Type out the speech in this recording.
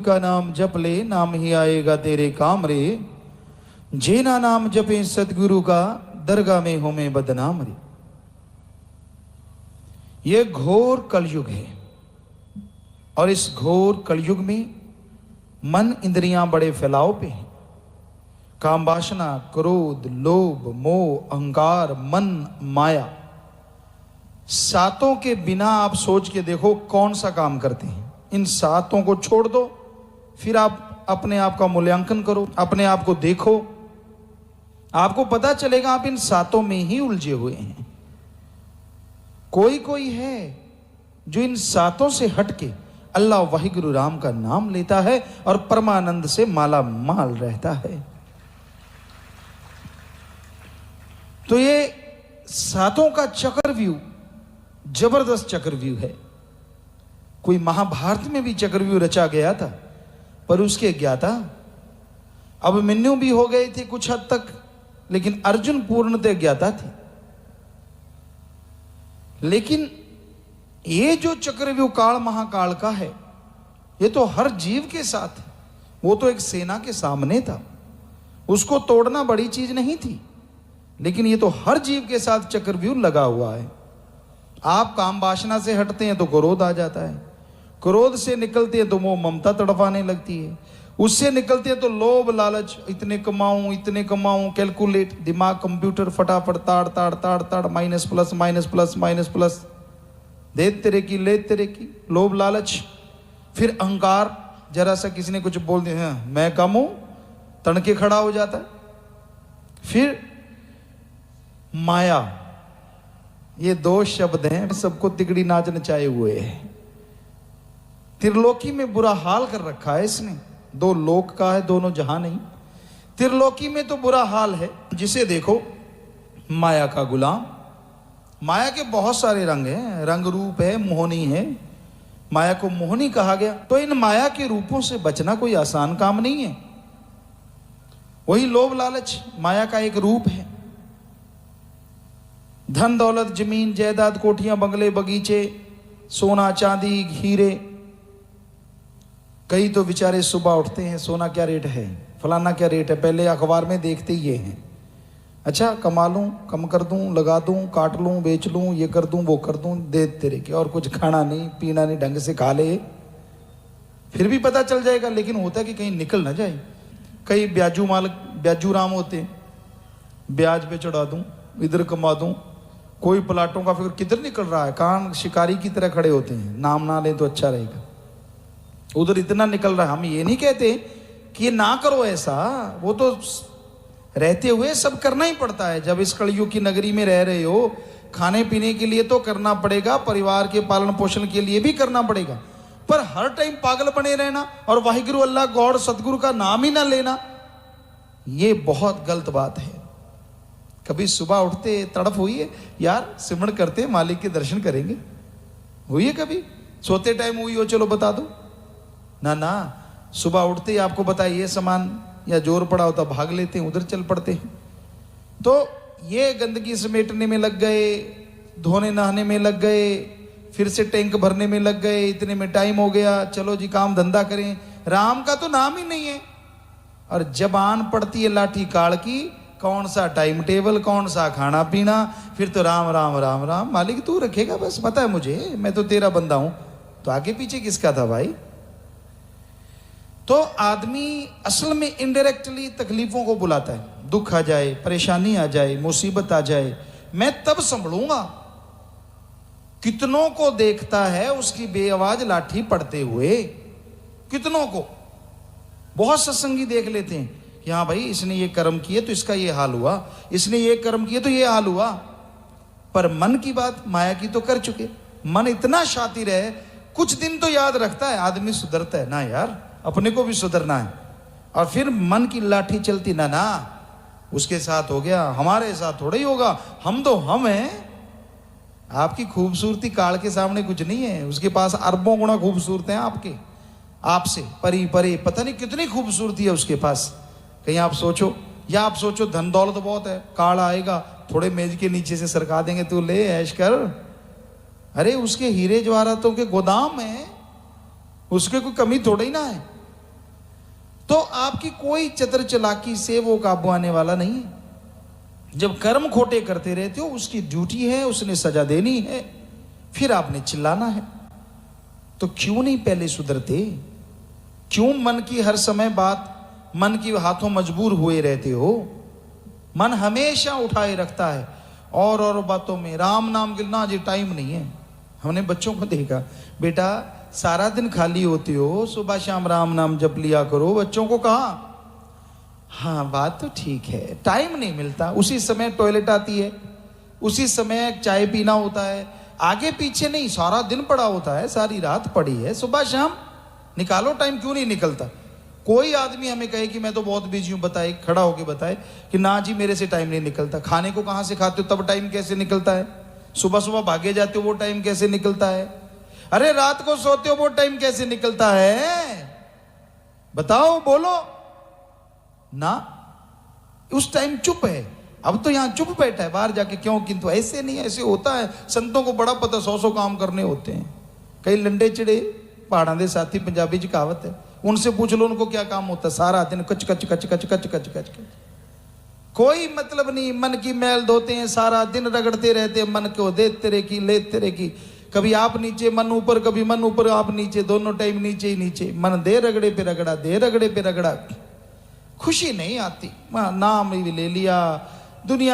का नाम जप ले, नाम ही आएगा तेरे काम रे। जेना नाम जपे सतगुरु का, दरगाह में हो में बदनाम रे। यह घोर कलयुग है और इस घोर कलयुग में मन इंद्रियां बड़े फैलाव पे हैं। काम वासना, क्रोध, लोभ, मोह, अहंकार, मन, माया, सातों के बिना आप सोच के देखो कौन सा काम करते हैं। इन सातों को छोड़ दो, फिर आप अपने आप का मूल्यांकन करो, अपने आप को देखो, आपको पता चलेगा आप इन सातों में ही उलझे हुए हैं। कोई कोई है जो इन सातों से हटके अल्लाह वाहिगुरु राम का नाम लेता है और परमानंद से माला माल रहता है। तो ये सातों का चक्रव्यूह जबरदस्त चक्रव्यूह है। कोई महाभारत में भी चक्रव्यूह रचा गया था, पर उसके ज्ञाता अभिमन्यु भी हो गए थे कुछ हद तक, लेकिन अर्जुन पूर्णतः ज्ञाता थे। लेकिन ये जो चक्रव्यूह काल महाकाल का है, ये तो हर जीव के साथ है। वो तो एक सेना के सामने था, उसको तोड़ना बड़ी चीज नहीं थी, लेकिन ये तो हर जीव के साथ चक्रव्यूह लगा हुआ है। आप काम वासना से हटते हैं तो क्रोध आ जाता है, क्रोध से निकलते हैं तो मोह ममता तड़पाने लगती है, उससे निकलते हैं तो लोभ लालच, इतने कमाऊं, कैलकुलेट, दिमाग कंप्यूटर फटाफट ताड़ ताड़ ताड़ ताड़, minus plus minus plus minus plus, दे तेरे की ले तेरे की, लोभ लालच। फिर अहंकार, जरा सा किसी ने कुछ बोल दिया, मैं कम हूं, तड़के खड़ा हो जाता है। फिर माया, ये दो शब्द हैं, सबको तिगड़ी नाच नचाए हुए हैं। त्रिलोकी में बुरा हाल कर रखा है इसने। दो लोक का है, दोनों जहां नहीं। त्रिलोकी में तो बुरा हाल है, जिसे देखो माया का गुलाम। माया के बहुत सारे रंग हैं, रंग रूप है, मोहनी है। माया को मोहनी कहा गया। तो इन माया के रूपों से बचना कोई आसान काम नहीं है। वही लोभ लालच माया का एक रूप है। धन दौलत, जमीन जायदाद, कोठियां, बंगले, बगीचे, सोना चांदी, हीरे। कई तो बेचारे सुबह उठते हैं, सोना क्या रेट है, फलाना क्या रेट है, पहले अखबार में देखते ही ये हैं। अच्छा, कमा लूं, कम कर दूं, लगा दूं, काट लूं, बेच लूं, ये कर दूं, वो कर दूं, दे तेरे के। और कुछ खाना नहीं पीना नहीं, ढंग से खा ले, फिर भी पता चल जाएगा। लेकिन होता है कि कहीं निकल ना जाए। कई ब्याजू मालिक, ब्याजू राम होते हैं, ब्याज पे चढ़ा दूं, इधर कमा दूं। कोई प्लाटों का फिर किधर निकल रहा है, कान शिकारी की तरह खड़े होते हैं, नाम ना ले तो अच्छा रहेगा। उधर इतना निकल रहा है। हम ये नहीं कहते कि ये ना करो ऐसा, वो तो रहते हुए सब करना ही पड़ता है। जब इस कलयुग की नगरी में रह रहे हो, खाने पीने के लिए तो करना पड़ेगा, परिवार के पालन पोषण के लिए भी करना पड़ेगा। पर हर टाइम पागल बने रहना और वाहिगुरु अल्लाह गॉड सतगुरु का नाम ही ना लेना, ये बहुत गलत बात है। कभी सुबह उठते तड़प हुई है यार, सिमरण करते मालिक के दर्शन करेंगे, हुई है कभी? सोते टाइम हुई हो, चलो बता दो ना। ना, सुबह उठते ही आपको बताइए ये सामान या जोर पड़ा होता, भाग लेते हैं, उधर चल पड़ते हैं। तो ये गंदगी समेटने में लग गए, धोने नहाने में लग गए, फिर से टैंक भरने में लग गए, इतने में टाइम हो गया, चलो जी काम धंधा करें। राम का तो नाम ही नहीं है। और जबान पड़ती है लाठी काल की, कौन सा टाइम टेबल, कौन सा खाना पीना, फिर तो राम राम राम राम। मालिक तू रखेगा बस, पता है मुझे, मैं तो तेरा बंदा हूं। तो आगे पीछे किसका था भाई? तो आदमी असल में इनडायरेक्टली तकलीफों को बुलाता है। दुख आ जाए, परेशानी आ जाए, मुसीबत आ जाए, मैं तब संभलूंगा। कितनों को देखता है उसकी बेआवाज लाठी पड़ते हुए, कितनों को। बहुत सत्संगी देख लेते हैं कि हाँ भाई इसने ये कर्म किए तो इसका ये हाल हुआ, इसने ये कर्म किए तो ये हाल हुआ। पर मन की बात माया की तो कर चुके। मन इतना शातिर है, कुछ दिन तो याद रखता है, आदमी सुधरता है ना यार, अपने को भी सुधरना है। और फिर मन की लाठी चलती, ना ना उसके साथ हो गया, हमारे साथ थोड़ा ही होगा, हम तो हम हैं। आपकी खूबसूरती काल के सामने कुछ नहीं है, उसके पास अरबों गुना खूबसूरत हैं आपके, आपसे परी परे, पता नहीं कितनी खूबसूरती है उसके पास। कहीं आप सोचो, या आप सोचो धन दौलत बहुत है, काल आएगा थोड़े मेज के नीचे से सरका देंगे, तू ले ऐश कर। अरे उसके हीरे जवाहरातों के गोदाम है, उसके कोई कमी थोड़ा ही ना है। तो आपकी कोई चतर चालाकी से वो काबू आने वाला नहीं है। जब कर्म खोटे करते रहते हो, उसकी ड्यूटी है, उसने सजा देनी है, फिर आपने चिल्लाना है। तो क्यों नहीं पहले सुधरते? क्यों मन की हर समय बात, मन की हाथों मजबूर हुए रहते हो? मन हमेशा उठाए रखता है और बातों में। राम नाम गिरना जी टाइम नहीं है। हमने बच्चों को देखा, बेटा सारा दिन खाली होते हो, सुबह शाम राम नाम जप लिया करो। बच्चों को कहा, हाँ बात तो ठीक है, टाइम नहीं मिलता। उसी समय टॉयलेट आती है, उसी समय चाय पीना होता है, आगे पीछे नहीं, सारा दिन पड़ा होता है, सारी रात पड़ी है, सुबह शाम निकालो टाइम। क्यों नहीं निकलता? कोई आदमी हमें कहे कि मैं तो बहुत बिजी हूं, बताए, खड़ा होके बताए कि ना जी मेरे से टाइम नहीं निकलता। खाने को कहां से खाते हो, तब टाइम कैसे निकलता है? सुबह सुबह भागे जाते हो, वो टाइम कैसे निकलता है? अरे रात को सोते हो, वो टाइम कैसे निकलता है? बताओ, बोलो ना। उस टाइम चुप है। अब तो यहां चुप बैठा है, बाहर जाके क्यों? किंतु ऐसे नहीं, ऐसे होता है। संतों को बड़ा पता, 100 काम करने होते हैं। कई लंडे चिड़े पहाड़ां दे साथी, पंजाबी च कहावत है, उनसे पूछ लो उनको क्या काम होता है। सारा दिन कच कच कच कच कच कच कच कच, कोई मतलब नहीं। मन की मैल धोते हैं, सारा दिन रगड़ते रहते हैं मन को, दे तेरे की ले तेरे की। कभी आप नीचे मन ऊपर, कभी मन ऊपर आप नीचे, दोनों टाइम नीचे ही नीचे। मन दे रगड़े पे रगड़ा, दे रगड़े पे रगड़ा। खुशी नहीं आती। नाम भी ले लिया, दुनिया